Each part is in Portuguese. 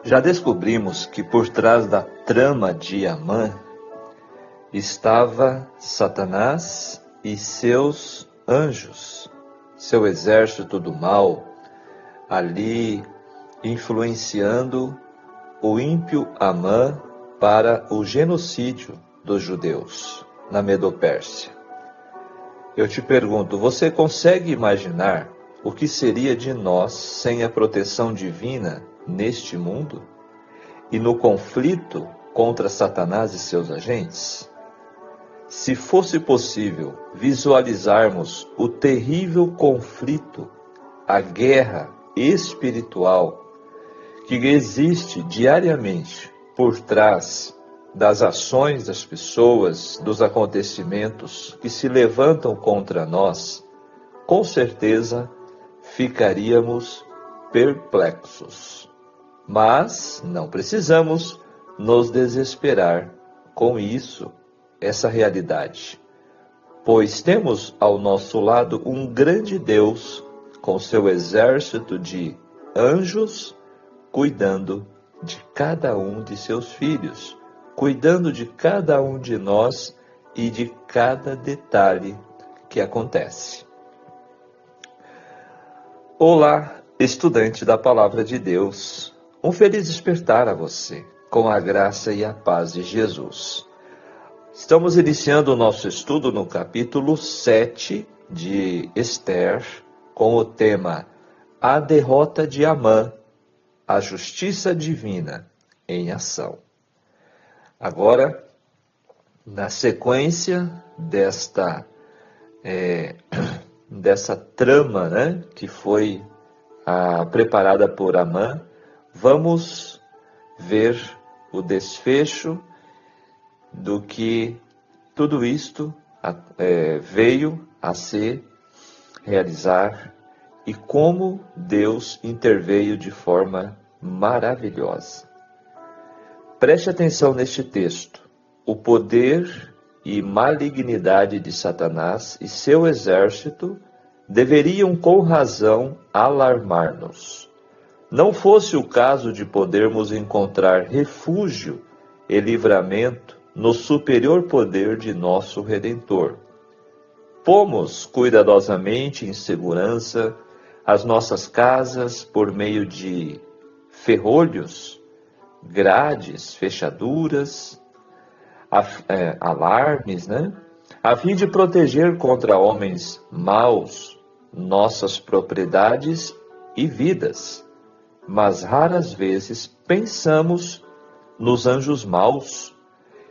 Já descobrimos que por trás da trama de Amã estava Satanás e seus anjos, seu exército do mal, ali influenciando o ímpio Amã para o genocídio dos judeus na Medopérsia. Eu te pergunto, você consegue imaginar o que seria de nós sem a proteção divina neste mundo e no conflito contra Satanás e seus agentes? Se fosse possível visualizarmos o terrível conflito, a guerra espiritual que existe diariamente por trás das ações das pessoas, dos acontecimentos que se levantam contra nós, com certeza ficaríamos perplexos. Mas não precisamos nos desesperar com isso, essa realidade, pois temos ao nosso lado um grande Deus com seu exército de anjos cuidando de cada um de seus filhos, cuidando de cada um de nós e de cada detalhe que acontece. Olá, estudante da Palavra de Deus. Um feliz despertar a você, com a graça e a paz de Jesus. Estamos iniciando o nosso estudo no capítulo 7 de Esther, com o tema A Derrota de Amã, a Justiça Divina em Ação. Agora, na sequência dessa trama, que foi preparada por Amã, vamos ver o desfecho do que tudo isto veio a se realizar e como Deus interveio de forma maravilhosa. Preste atenção neste texto. O poder e malignidade de Satanás e seu exército deveriam com razão alarmar-nos. Não fosse o caso de podermos encontrar refúgio e livramento no superior poder de nosso Redentor. Pomos cuidadosamente em segurança as nossas casas por meio de ferrolhos, grades, fechaduras, alarmes, a fim de proteger contra homens maus nossas propriedades e vidas. Mas raras vezes pensamos nos anjos maus,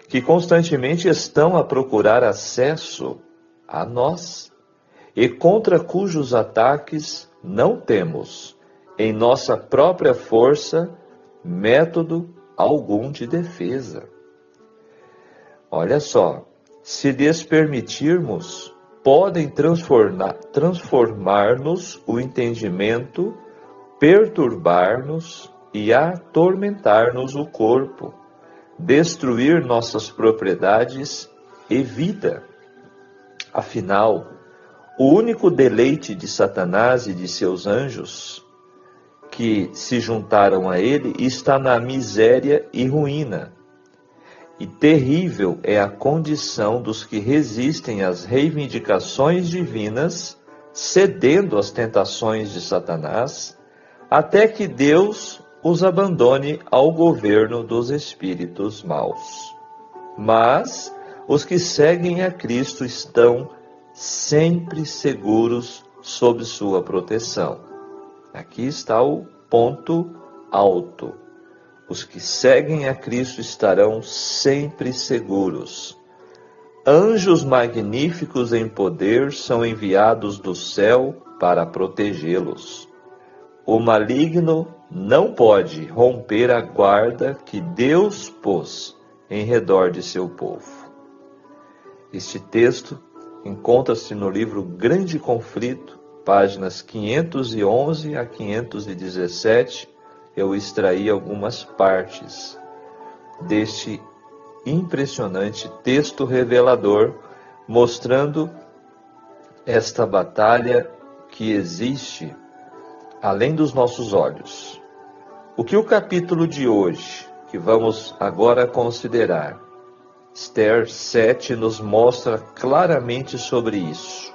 que constantemente estão a procurar acesso a nós, e contra cujos ataques não temos, em nossa própria força, método algum de defesa. Olha só, se lhes permitirmos, podem transformar-nos o entendimento, perturbar-nos e atormentar-nos o corpo, destruir nossas propriedades e vida. Afinal, o único deleite de Satanás e de seus anjos que se juntaram a ele está na miséria e ruína. E terrível é a condição dos que resistem às reivindicações divinas, cedendo às tentações de Satanás, até que Deus os abandone ao governo dos espíritos maus. Mas os que seguem a Cristo estão sempre seguros sob sua proteção. Aqui está o ponto alto. Os que seguem a Cristo estarão sempre seguros. Anjos magníficos em poder são enviados do céu para protegê-los. O maligno não pode romper a guarda que Deus pôs em redor de seu povo. Este texto encontra-se no livro Grande Conflito, páginas 511 a 517. Eu extraí algumas partes deste impressionante texto revelador, mostrando esta batalha que existe além dos nossos olhos. O que o capítulo de hoje, que vamos agora considerar, Esther 7, nos mostra claramente sobre isso.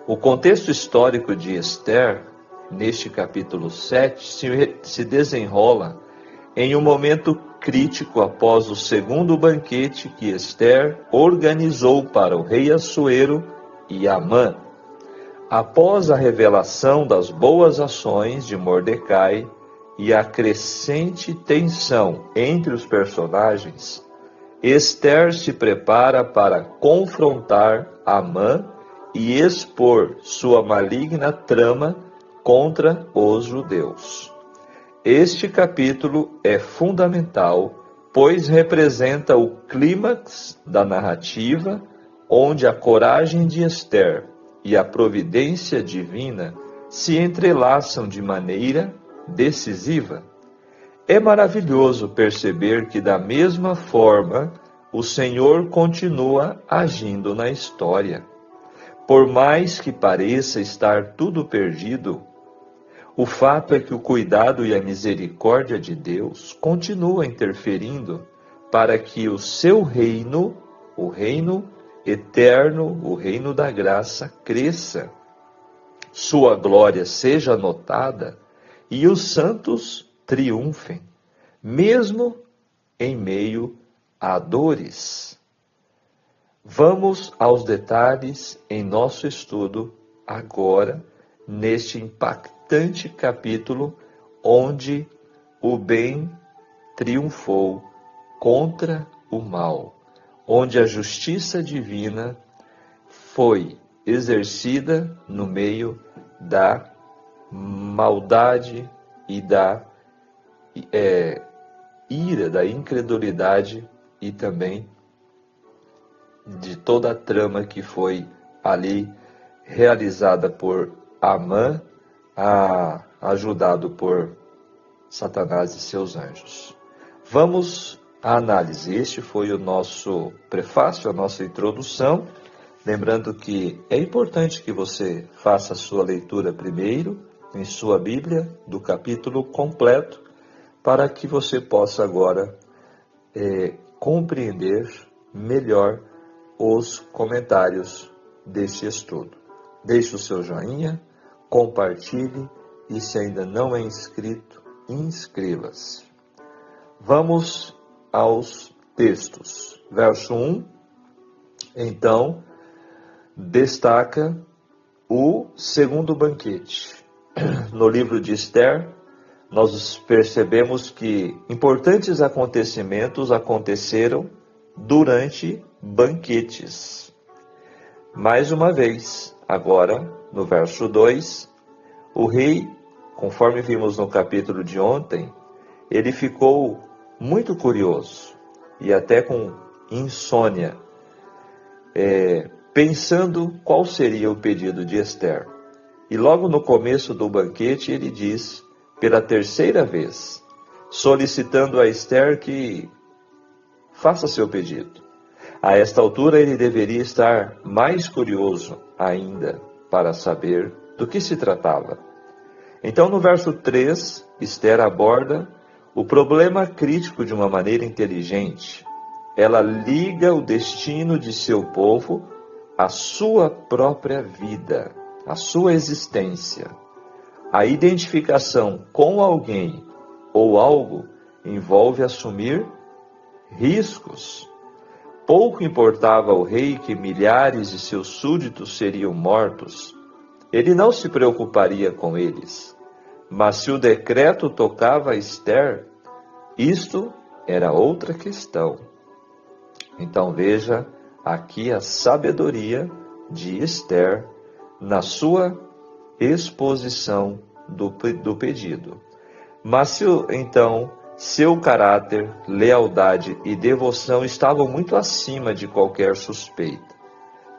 O contexto histórico de Esther, neste capítulo 7, se desenrola em um momento crítico após o segundo banquete que Esther organizou para o rei Assuero e Amã. Após a revelação das boas ações de Mordecai e a crescente tensão entre os personagens, Esther se prepara para confrontar Amã e expor sua maligna trama contra os judeus. Este capítulo é fundamental, pois representa o clímax da narrativa, onde a coragem de Esther e a providência divina se entrelaçam de maneira decisiva. É maravilhoso perceber que, da mesma forma, o Senhor continua agindo na história. Por mais que pareça estar tudo perdido, o fato é que o cuidado e a misericórdia de Deus continuam interferindo para que o seu reino, o reino eterno, o reino da graça, cresça, sua glória seja notada e os santos triunfem, mesmo em meio a dores. Vamos aos detalhes em nosso estudo agora, neste impactante capítulo, onde o bem triunfou contra o mal, onde a justiça divina foi exercida no meio da maldade e da ira, da incredulidade e também de toda a trama que foi ali realizada por Amã, ajudado por Satanás e seus anjos. Vamos à análise. Este foi o nosso prefácio, a nossa introdução. Lembrando que é importante que você faça a sua leitura primeiro, em sua Bíblia, do capítulo completo, para que você possa agora compreender melhor os comentários deste estudo. Deixe o seu joinha, compartilhe e, se ainda não é inscrito, inscreva-se. Vamos aos textos. Verso 1, então, destaca o segundo banquete. No livro de Esther, nós percebemos que importantes acontecimentos aconteceram durante banquetes. Mais uma vez, agora, no verso 2, o rei, conforme vimos no capítulo de ontem, ele ficou muito curioso e até com insônia, pensando qual seria o pedido de Esther. E logo no começo do banquete ele diz, pela terceira vez, solicitando a Esther que faça seu pedido. A esta altura ele deveria estar mais curioso ainda para saber do que se tratava. Então no verso 3, Esther aborda o problema crítico de uma maneira inteligente. Ela liga o destino de seu povo à sua própria vida, à sua existência. A identificação com alguém ou algo envolve assumir riscos. Pouco importava ao rei que milhares de seus súditos seriam mortos. Ele não se preocuparia com eles. Mas se o decreto tocava a Esther, isto era outra questão. Então veja aqui a sabedoria de Esther na sua exposição do pedido. Mas então seu caráter, lealdade e devoção estavam muito acima de qualquer suspeita.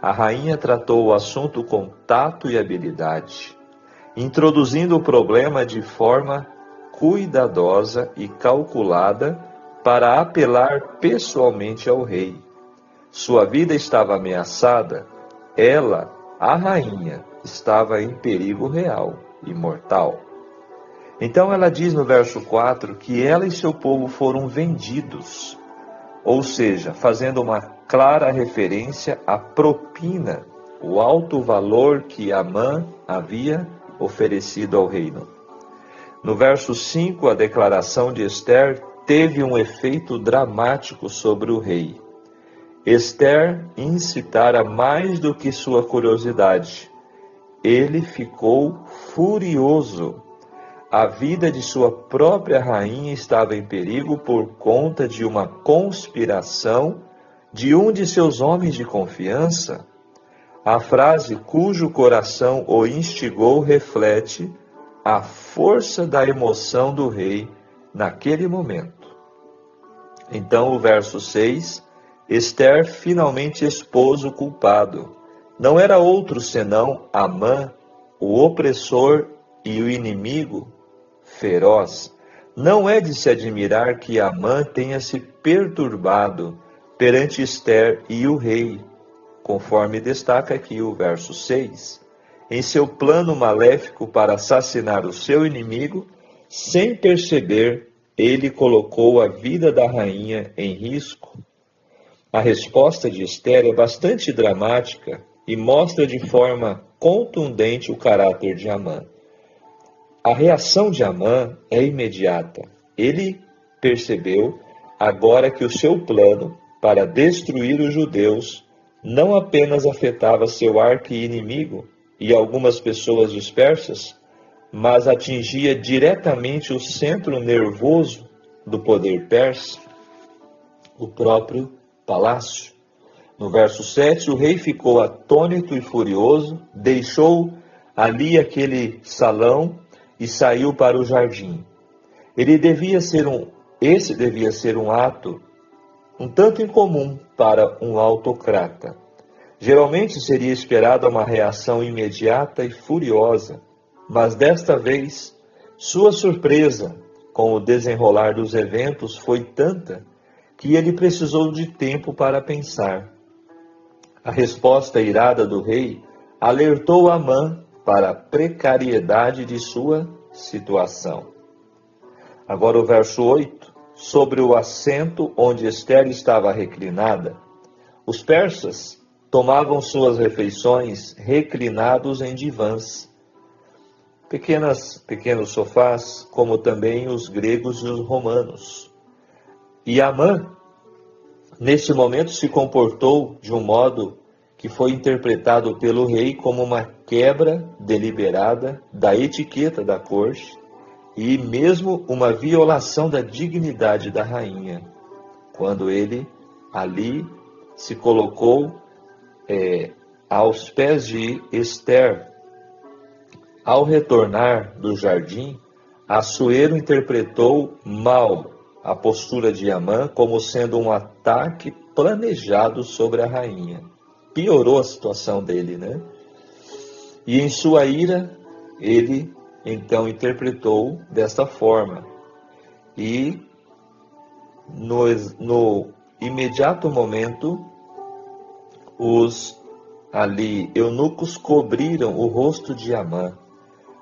A rainha tratou o assunto com tato e habilidade, introduzindo o problema de forma cuidadosa e calculada para apelar pessoalmente ao rei. Sua vida estava ameaçada, ela, a rainha, estava em perigo real e mortal. Então ela diz no verso 4 que ela e seu povo foram vendidos, ou seja, fazendo uma clara referência à propina, o alto valor que Amã havia oferecido ao reino. No verso 5, a declaração de Esther teve um efeito dramático sobre o rei. Esther incitara mais do que sua curiosidade. Ele ficou furioso. A vida de sua própria rainha estava em perigo por conta de uma conspiração de um de seus homens de confiança. A frase cujo coração o instigou reflete a força da emoção do rei naquele momento. Então, o verso 6, Esther finalmente expôs o culpado. Não era outro senão Amã, o opressor e o inimigo feroz. Não é de se admirar que Amã tenha se perturbado perante Esther e o rei, conforme destaca aqui o verso 6. Em seu plano maléfico para assassinar o seu inimigo, sem perceber, ele colocou a vida da rainha em risco. A resposta de Esther é bastante dramática e mostra de forma contundente o caráter de Amã. A reação de Amã é imediata. Ele percebeu agora que o seu plano para destruir os judeus não apenas afetava seu arqui-inimigo e algumas pessoas dispersas, mas atingia diretamente o centro nervoso do poder persa, o próprio palácio. No verso 7, o rei ficou atônito e furioso, deixou ali aquele salão e saiu para o jardim. Esse devia ser um ato um tanto incomum para um autocrata. Geralmente seria esperada uma reação imediata e furiosa, mas desta vez, sua surpresa com o desenrolar dos eventos foi tanta que ele precisou de tempo para pensar. A resposta irada do rei alertou Amã para a precariedade de sua situação. Agora o verso 8, sobre o assento onde Esther estava reclinada. Os persas tomavam suas refeições reclinados em divãs, pequenos sofás, como também os gregos e os romanos. E Amã, neste momento, se comportou de um modo que foi interpretado pelo rei como uma quebra deliberada da etiqueta da corte e mesmo uma violação da dignidade da rainha, quando ele ali se colocou aos pés de Esther. Ao retornar do jardim, Assuero interpretou mal a postura de Amã como sendo um ataque planejado sobre a rainha. Piorou a situação dele, né? E em sua ira, ele então interpretou desta forma. E no imediato momento, os ali eunucos cobriram o rosto de Amã.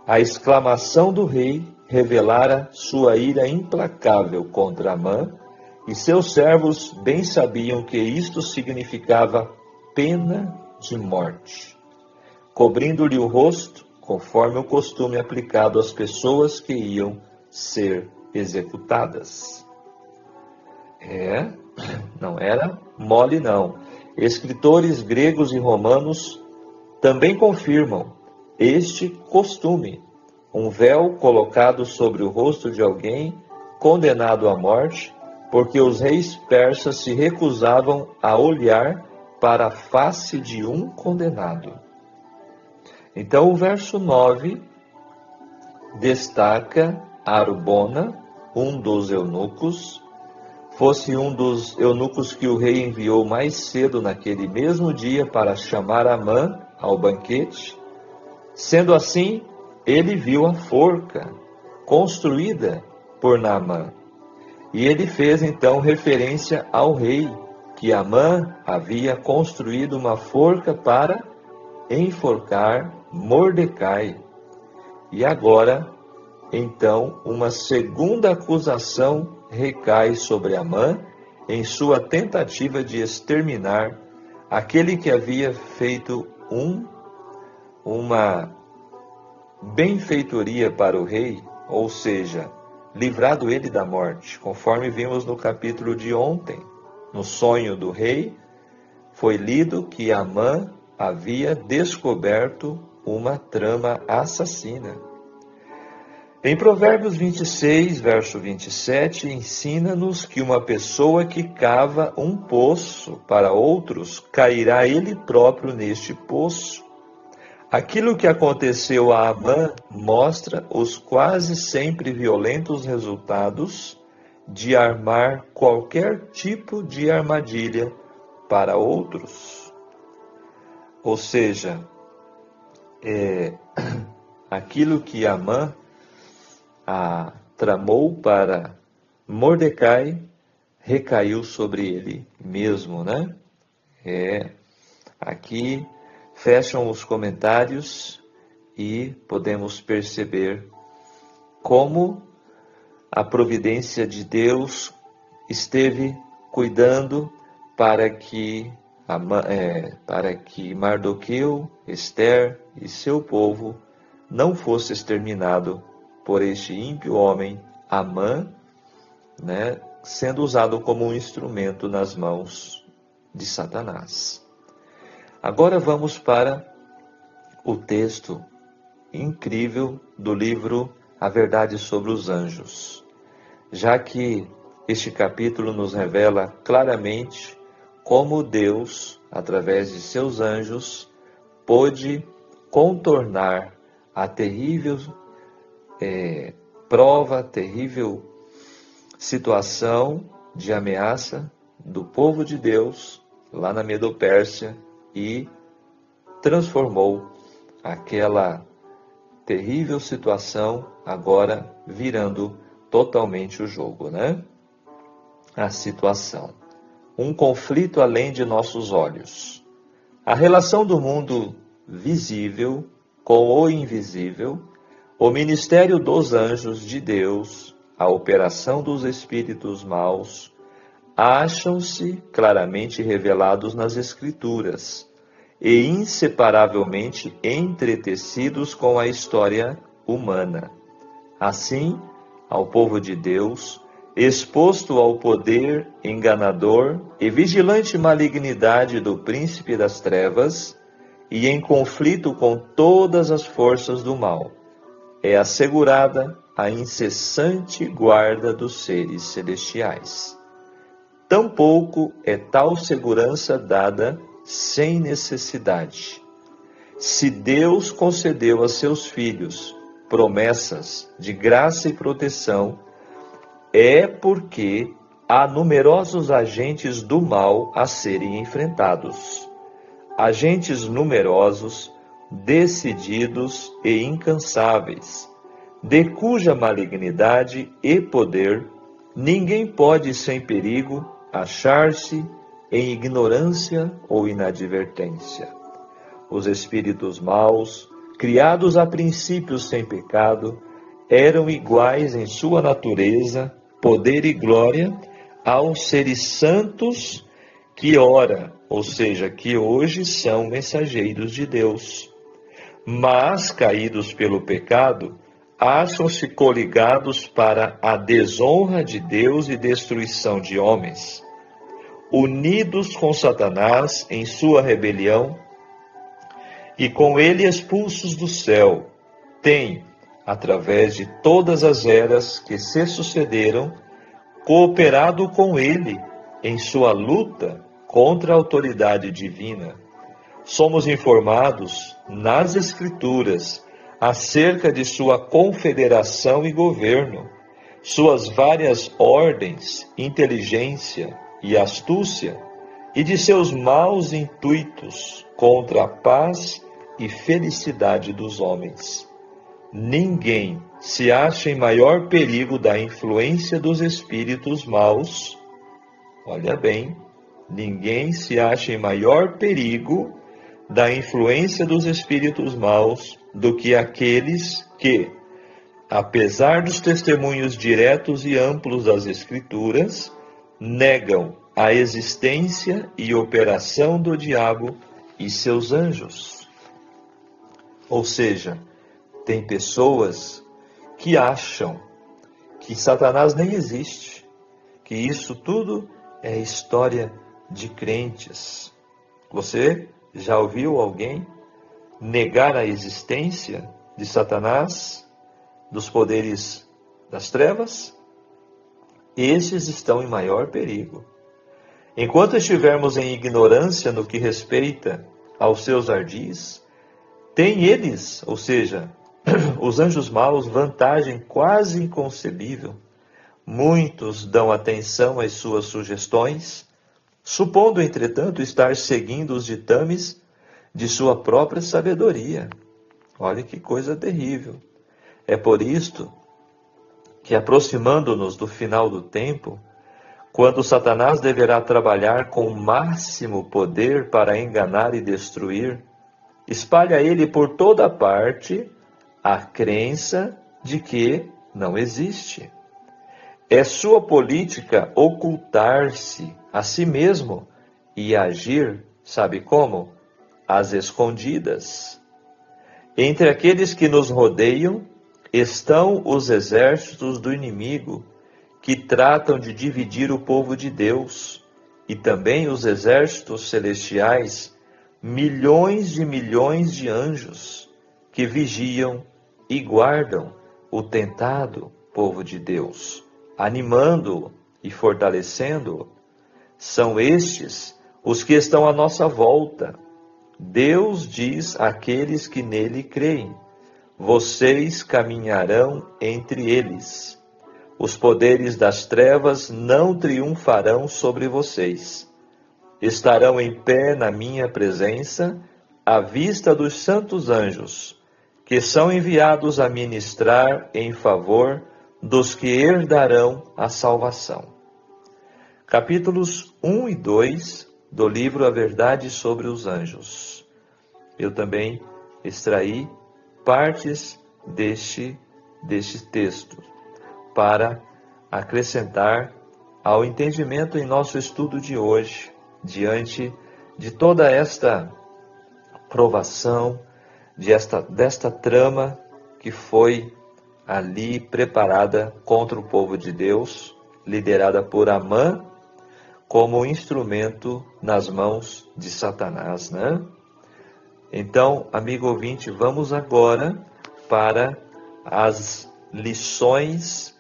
A exclamação do rei revelara sua ira implacável contra Amã, e seus servos bem sabiam que isto significava pena de morte, cobrindo-lhe o rosto, conforme o costume aplicado às pessoas que iam ser executadas. Não era mole não. Escritores gregos e romanos também confirmam este costume, um véu colocado sobre o rosto de alguém condenado à morte, porque os reis persas se recusavam a olhar para a face de um condenado. Então o verso 9 destaca Arbona, um dos eunucos, fosse um dos eunucos que o rei enviou mais cedo naquele mesmo dia para chamar Amã ao banquete. Sendo assim, ele viu a forca construída por Naamã. E ele fez então referência ao rei, que Amã havia construído uma forca para enforcar Mordecai. E agora então uma segunda acusação recai sobre Amã em sua tentativa de exterminar aquele que havia feito uma benfeitoria para o rei, ou seja, livrado ele da morte, conforme vimos no capítulo de ontem. No sonho do rei, foi lido que Amã havia descoberto uma trama assassina. Em Provérbios 26, verso 27, ensina-nos que uma pessoa que cava um poço para outros, cairá ele próprio neste poço. Aquilo que aconteceu a Amã mostra os quase sempre violentos resultados de armar qualquer tipo de armadilha para outros. Ou seja, aquilo que Amã tramou para Mordecai recaiu sobre ele mesmo, né? Aqui fecham os comentários e podemos perceber como a providência de Deus esteve cuidando para que Mardoqueu, Ester e seu povo não fosse exterminado por este ímpio homem, Amã, né, sendo usado como um instrumento nas mãos de Satanás. Agora vamos para o texto incrível do livro A Verdade sobre os Anjos, já que este capítulo nos revela claramente como Deus, através de seus anjos, pôde contornar a terrível terrível situação de ameaça do povo de Deus lá na Medopérsia e transformou aquela terrível situação agora virando totalmente o jogo, né? A situação. Um conflito além de nossos olhos. A relação do mundo visível com o invisível, o ministério dos anjos de Deus, a operação dos espíritos maus, acham-se claramente revelados nas Escrituras e inseparavelmente entretecidos com a história humana. Assim, ao povo de Deus, exposto ao poder enganador e vigilante malignidade do príncipe das trevas e em conflito com todas as forças do mal, é assegurada a incessante guarda dos seres celestiais. Tampouco é tal segurança dada sem necessidade. Se Deus concedeu a seus filhos promessas de graça e proteção, é porque há numerosos agentes do mal a serem enfrentados. Agentes numerosos, decididos e incansáveis, de cuja malignidade e poder ninguém pode sem perigo achar-se em ignorância ou inadvertência. Os espíritos maus, criados a princípio sem pecado, eram iguais em sua natureza, poder e glória aos seres santos que ora, ou seja, que hoje são mensageiros de Deus. Mas, caídos pelo pecado, acham-se coligados para a desonra de Deus e destruição de homens. Unidos com Satanás em sua rebelião e com ele expulsos do céu, têm, através de todas as eras que se sucederam, cooperado com ele em sua luta contra a autoridade divina. Somos informados nas Escrituras acerca de sua confederação e governo, suas várias ordens, inteligência e astúcia, e de seus maus intuitos contra a paz e felicidade dos homens. Ninguém se acha em maior perigo da influência dos espíritos maus. Olha bem, ninguém se acha em maior perigo da influência dos espíritos maus do que aqueles que, apesar dos testemunhos diretos e amplos das Escrituras, negam a existência e operação do diabo e seus anjos. Ou seja, tem pessoas que acham que Satanás nem existe, que isso tudo é história de crentes. Você já ouviu alguém negar a existência de Satanás, dos poderes das trevas? Estes estão em maior perigo. Enquanto estivermos em ignorância no que respeita aos seus ardis, têm eles, ou seja, os anjos maus, vantagem quase inconcebível. Muitos dão atenção às suas sugestões, supondo, entretanto, estar seguindo os ditames de sua própria sabedoria. Olha que coisa terrível. É por isto que, aproximando-nos do final do tempo, quando Satanás deverá trabalhar com o máximo poder para enganar e destruir, espalha ele por toda parte a crença de que não existe. É sua política ocultar-se a si mesmo e agir, sabe como? Às escondidas. Entre aqueles que nos rodeiam estão os exércitos do inimigo, que tratam de dividir o povo de Deus, e também os exércitos celestiais, milhões de anjos, que vigiam e guardam o tentado povo de Deus, animando-o e fortalecendo-o. São estes os que estão à nossa volta. Deus diz àqueles que nele creem: vocês caminharão entre eles. Os poderes das trevas não triunfarão sobre vocês. Estarão em pé na minha presença, à vista dos santos anjos, que são enviados a ministrar em favor dos que herdarão a salvação. Capítulos 1 e 2 do livro A Verdade sobre os Anjos. Eu também extraí partes deste texto para acrescentar ao entendimento em nosso estudo de hoje, diante de toda esta provação, desta trama que foi ali preparada contra o povo de Deus, liderada por Amã, como instrumento nas mãos de Satanás, né? Então, amigo ouvinte, vamos agora para as lições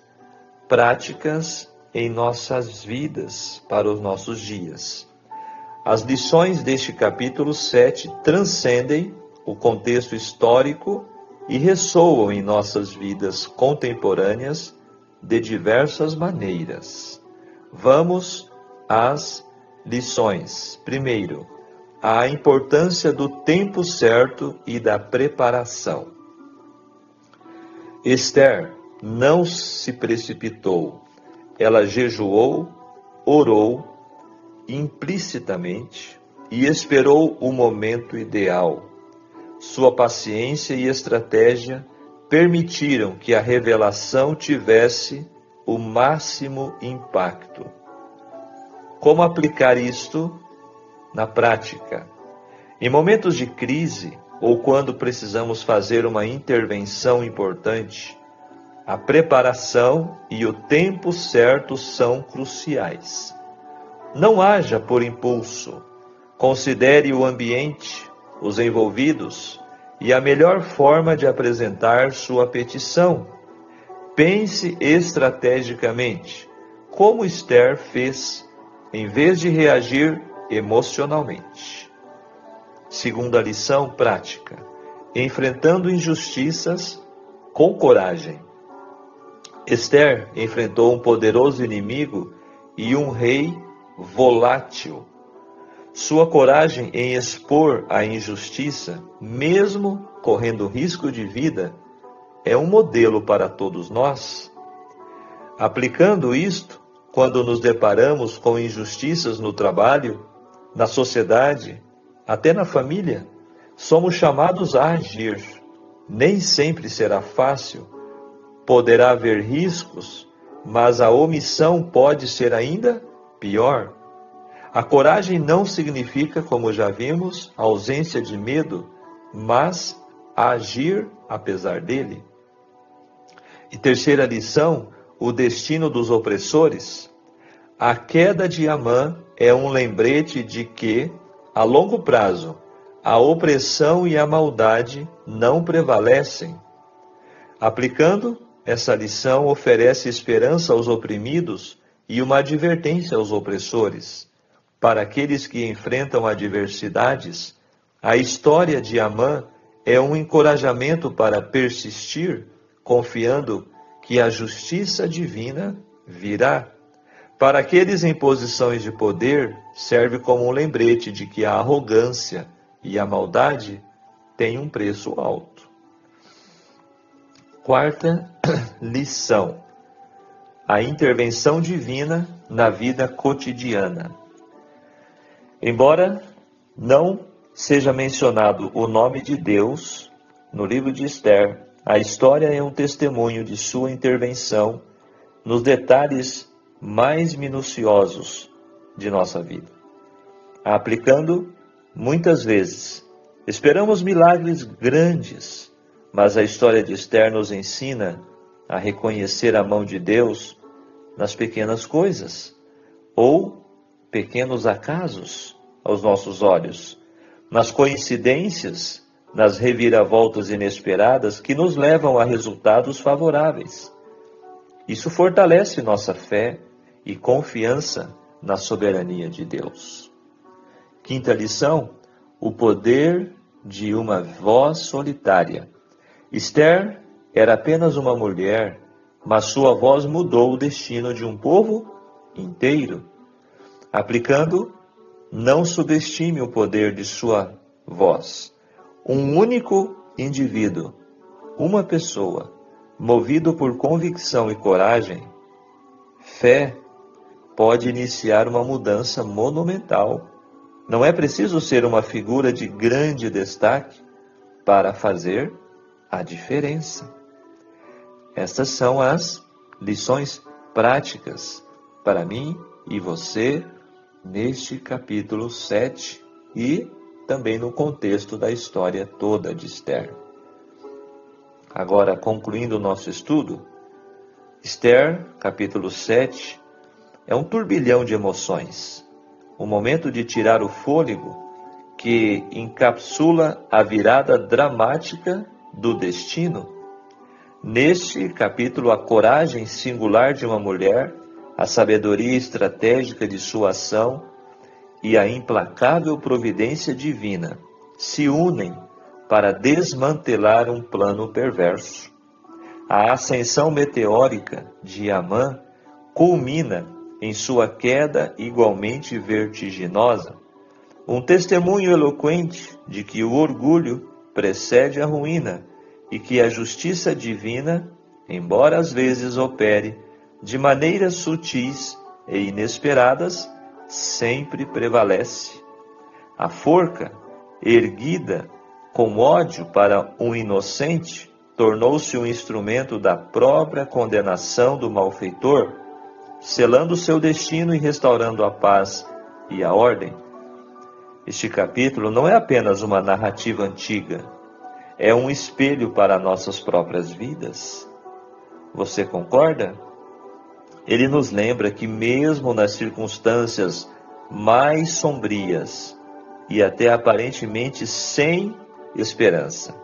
práticas em nossas vidas, para os nossos dias. As lições deste capítulo 7 transcendem o contexto histórico e ressoam em nossas vidas contemporâneas de diversas maneiras. Vamos às lições. Primeiro, a importância do tempo certo e da preparação. Esther não se precipitou. Ela jejuou, orou implicitamente e esperou o momento ideal. Sua paciência e estratégia permitiram que a revelação tivesse o máximo impacto. Como aplicar isto na prática? Em momentos de crise ou quando precisamos fazer uma intervenção importante, a preparação e o tempo certo são cruciais. Não haja por impulso. Considere o ambiente, os envolvidos e a melhor forma de apresentar sua petição. Pense estrategicamente, como Esther fez, em vez de reagir emocionalmente. Segunda lição prática: enfrentando injustiças com coragem. Esther enfrentou um poderoso inimigo e um rei volátil. Sua coragem em expor a injustiça, mesmo correndo risco de vida, é um modelo para todos nós. Aplicando isto, quando nos deparamos com injustiças no trabalho, na sociedade, até na família, somos chamados a agir. Nem sempre será fácil, poderá haver riscos, mas a omissão pode ser ainda pior. A coragem não significa, como já vimos, ausência de medo, mas agir apesar dele. E terceira lição, o destino dos opressores. A queda de Amã é um lembrete de que, a longo prazo, a opressão e a maldade não prevalecem. Aplicando, essa lição oferece esperança aos oprimidos e uma advertência aos opressores. Para aqueles que enfrentam adversidades, a história de Amã é um encorajamento para persistir, confiando que a justiça divina virá. Para aqueles em posições de poder, serve como um lembrete de que a arrogância e a maldade têm um preço alto. Quarta lição: a intervenção divina na vida cotidiana. Embora não seja mencionado o nome de Deus no livro de Esther, a história é um testemunho de sua intervenção nos detalhes mais minuciosos de nossa vida. Aplicando, muitas vezes, esperamos milagres grandes, mas a história de Esther nos ensina a reconhecer a mão de Deus nas pequenas coisas, ou pequenos acasos aos nossos olhos, nas coincidências, nas reviravoltas inesperadas que nos levam a resultados favoráveis. Isso fortalece nossa fé e confiança na soberania de Deus. Quinta lição: o poder de uma voz solitária. Esther era apenas uma mulher, mas sua voz mudou o destino de um povo inteiro. Aplicando, não subestime o poder de sua voz. Um único indivíduo, uma pessoa, movido por convicção e coragem, fé, pode iniciar uma mudança monumental. Não é preciso ser uma figura de grande destaque para fazer a diferença. Estas são as lições práticas para mim e você neste capítulo 7 e também no contexto da história toda de Esther. Agora, concluindo o nosso estudo, Esther, capítulo 7, é um turbilhão de emoções, um momento de tirar o fôlego que encapsula a virada dramática do destino. Neste capítulo, a coragem singular de uma mulher, a sabedoria estratégica de sua ação e a implacável providência divina se unem para desmantelar um plano perverso. A ascensão meteórica de Amã culmina em sua queda igualmente vertiginosa, um testemunho eloquente de que o orgulho precede a ruína e que a justiça divina, embora às vezes opere de maneiras sutis e inesperadas, sempre prevalece. A forca, erguida com ódio para um inocente, tornou-se um instrumento da própria condenação do malfeitor, selando seu destino e restaurando a paz e a ordem. Este capítulo não é apenas uma narrativa antiga, é um espelho para nossas próprias vidas. Você concorda? Ele nos lembra que mesmo nas circunstâncias mais sombrias e até aparentemente sem esperança,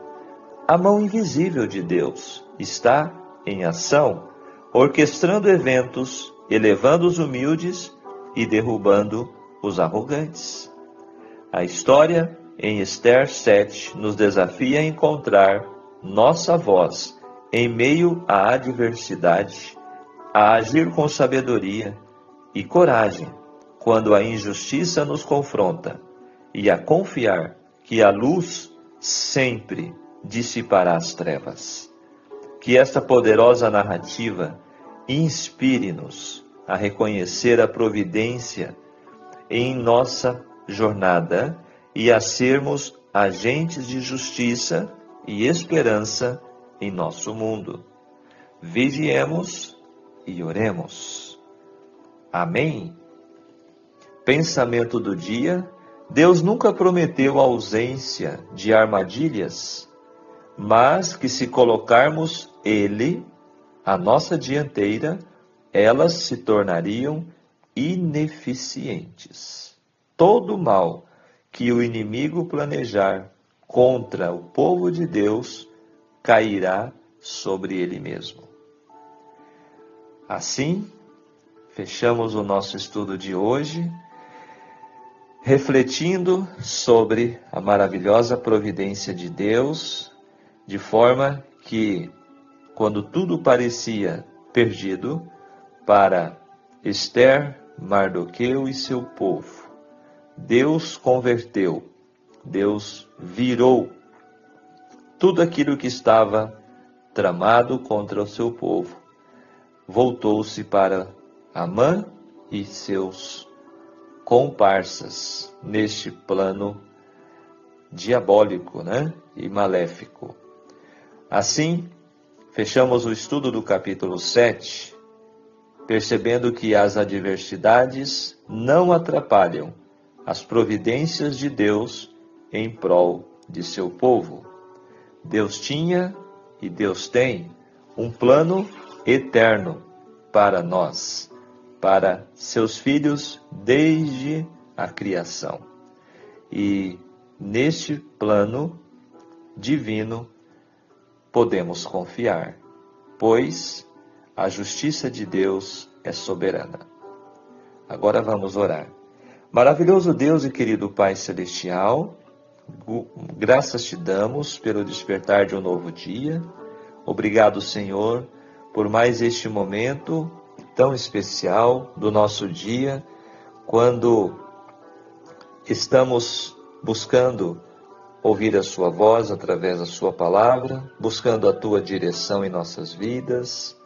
a mão invisível de Deus está em ação, orquestrando eventos, elevando os humildes e derrubando os arrogantes. A história em Esther 7 nos desafia a encontrar nossa voz em meio à adversidade, a agir com sabedoria e coragem quando a injustiça nos confronta e a confiar que a luz sempre dissipará as trevas. Que esta poderosa narrativa inspire-nos a reconhecer a providência em nossa jornada e a sermos agentes de justiça e esperança em nosso mundo. Vigiemos e oremos. Amém? Pensamento do dia: Deus nunca prometeu a ausência de armadilhas, mas que se colocarmos Ele à nossa dianteira, elas se tornariam ineficientes. Todo mal que o inimigo planejar contra o povo de Deus cairá sobre ele mesmo. Assim, fechamos o nosso estudo de hoje, refletindo sobre a maravilhosa providência de Deus, de forma que, quando tudo parecia perdido, para Esther, Mardoqueu e seu povo, Deus converteu, Deus virou tudo aquilo que estava tramado contra o seu povo. Voltou-se para Amã e seus comparsas neste plano diabólico, e maléfico. Assim, fechamos o estudo do capítulo 7, percebendo que as adversidades não atrapalham as providências de Deus em prol de seu povo. Deus tinha e Deus tem um plano eterno para nós, para seus filhos desde a criação. E neste plano divino podemos confiar, pois a justiça de Deus é soberana. Agora vamos orar. Maravilhoso Deus e querido Pai Celestial, graças te damos pelo despertar de um novo dia. Obrigado, Senhor, por mais este momento tão especial do nosso dia, quando estamos buscando ouvir a sua voz através da sua palavra, buscando a tua direção em nossas vidas,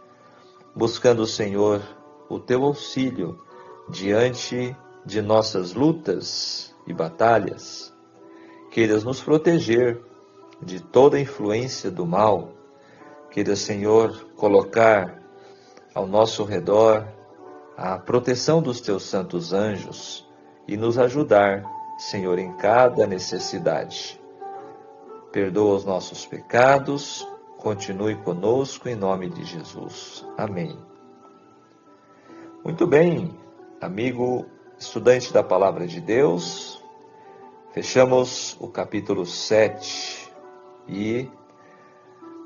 buscando, Senhor, o teu auxílio diante de nossas lutas e batalhas. Queiras nos proteger de toda influência do mal. Queira, Senhor, colocar ao nosso redor a proteção dos teus santos anjos e nos ajudar, Senhor, em cada necessidade. Perdoa os nossos pecados, continue conosco em nome de Jesus. Amém. Muito bem, amigo estudante da Palavra de Deus, fechamos o capítulo 7 e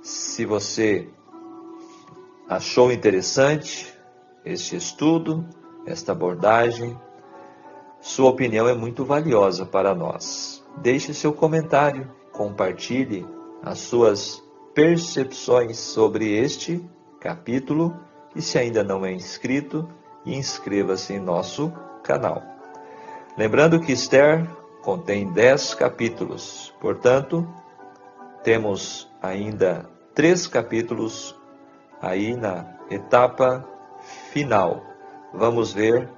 se você achou interessante este estudo, esta abordagem, sua opinião é muito valiosa para nós. Deixe seu comentário, compartilhe as suas percepções sobre este capítulo e, se ainda não é inscrito, inscreva-se em nosso canal. Lembrando que Esther contém 10 capítulos, portanto, temos ainda 3 capítulos aí na etapa final. Vamos ver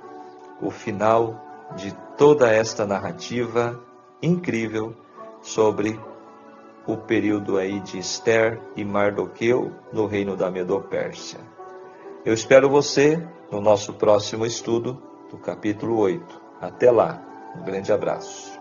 o final de toda esta narrativa incrível sobre o período aí de Esther e Mardoqueu no reino da Medopérsia. Eu espero você no nosso próximo estudo do capítulo 8. Até lá, um grande abraço.